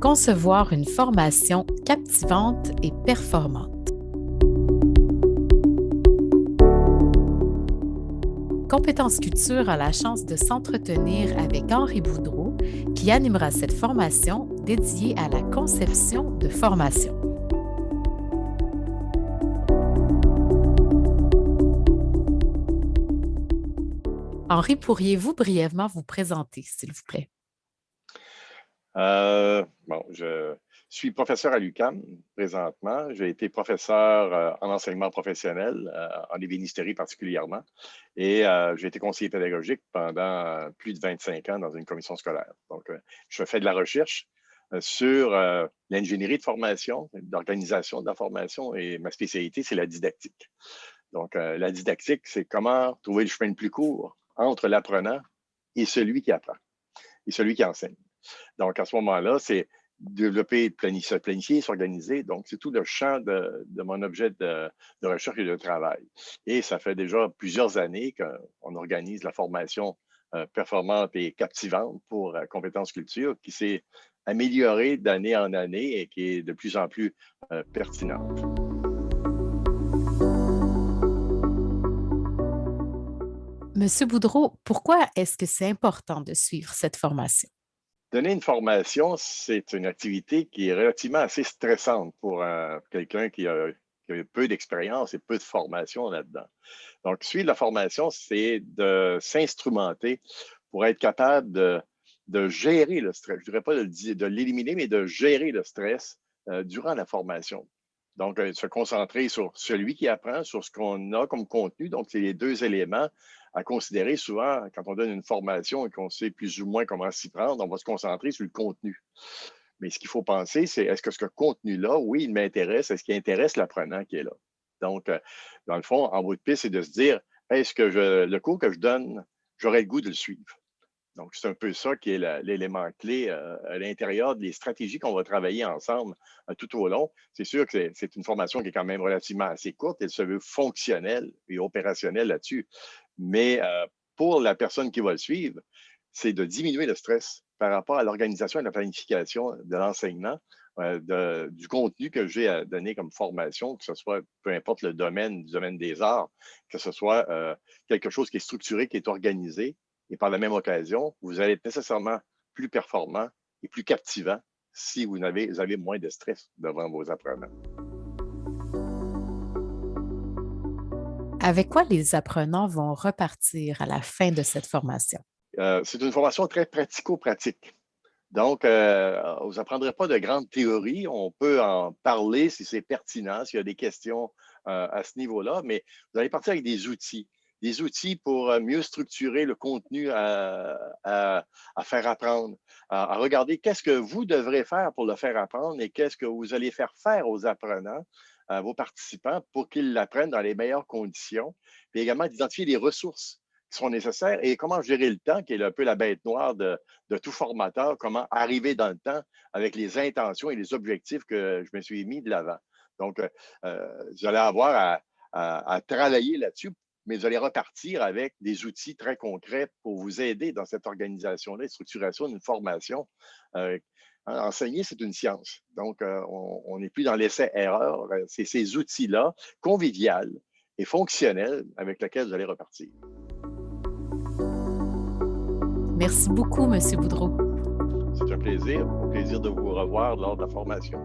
concevoir une formation captivante et performante. Compétences Culture a la chance de s'entretenir avec Henri Boudreau, qui animera cette formation dédiée à la conception de formation. Henri, pourriez-vous brièvement vous présenter, s'il vous plaît? Je suis professeur à l'UQAM présentement. J'ai été professeur en enseignement professionnel, en ébénisterie particulièrement, et j'ai été conseiller pédagogique pendant plus de 25 ans dans une commission scolaire. Donc, je fais de la recherche sur l'ingénierie de formation, l'organisation de la formation, et ma spécialité, c'est la didactique. Donc, la didactique, c'est comment trouver le chemin le plus court entre l'apprenant et celui qui apprend, et celui qui enseigne. Donc, à ce moment-là, c'est développer, se planifier, s'organiser. Donc, c'est tout le champ de mon objet de recherche et de travail. Et ça fait déjà plusieurs années qu'on organise la formation performante et captivante pour Compétences Culture qui s'est améliorée d'année en année et qui est de plus en plus pertinente. Monsieur Boudreau, pourquoi est-ce que c'est important de suivre cette formation? Donner une formation, c'est une activité qui est relativement assez stressante pour quelqu'un qui a peu d'expérience et peu de formation là-dedans. Donc, suivre la formation, c'est de s'instrumenter pour être capable de gérer le stress. Je ne dirais pas de l'éliminer, mais de gérer le stress durant la formation. Donc, se concentrer sur celui qui apprend, sur ce qu'on a comme contenu. Donc, c'est les deux éléments à considérer souvent quand on donne une formation et qu'on sait plus ou moins comment s'y prendre. On va se concentrer sur le contenu. Mais ce qu'il faut penser, c'est est-ce que ce contenu-là, oui, il m'intéresse, est-ce qu'il intéresse l'apprenant qui est là? Donc, dans le fond, en bout de piste, c'est de se dire, est-ce que le cours que je donne, j'aurais le goût de le suivre? Donc, c'est un peu ça qui est l'élément clé à l'intérieur des stratégies qu'on va travailler ensemble tout au long. C'est sûr que c'est une formation qui est quand même relativement assez courte. Elle se veut fonctionnelle et opérationnelle là-dessus. Mais pour la personne qui va le suivre, c'est de diminuer le stress par rapport à l'organisation et la planification de l'enseignement, du contenu que j'ai à donner comme formation, que ce soit, peu importe le domaine, du domaine des arts, que ce soit quelque chose qui est structuré, qui est organisé. Et par la même occasion, vous allez être nécessairement plus performant et plus captivant si vous avez moins de stress devant vos apprenants. Avec quoi les apprenants vont repartir à la fin de cette formation? C'est une formation très pratico-pratique. Donc, vous n'apprendrez pas de grandes théories. On peut en parler si c'est pertinent, s'il y a des questions à ce niveau-là, mais vous allez partir avec des outils pour mieux structurer le contenu à faire apprendre, à regarder qu'est-ce que vous devrez faire pour le faire apprendre et qu'est-ce que vous allez faire aux apprenants, à vos participants, pour qu'ils l'apprennent dans les meilleures conditions, puis également d'identifier les ressources qui sont nécessaires et comment gérer le temps, qui est un peu la bête noire de tout formateur, comment arriver dans le temps avec les intentions et les objectifs que je me suis mis de l'avant. Donc, vous allez avoir à travailler là-dessus, mais vous allez repartir avec des outils très concrets pour vous aider dans cette organisation-là, et structuration d'une formation. Enseigner, c'est une science. Donc, on n'est plus dans l'essai-erreur. C'est ces outils-là, conviviales et fonctionnels, avec lesquels vous allez repartir. Merci beaucoup, Monsieur Boudreau. C'est un plaisir. Au plaisir de vous revoir lors de la formation.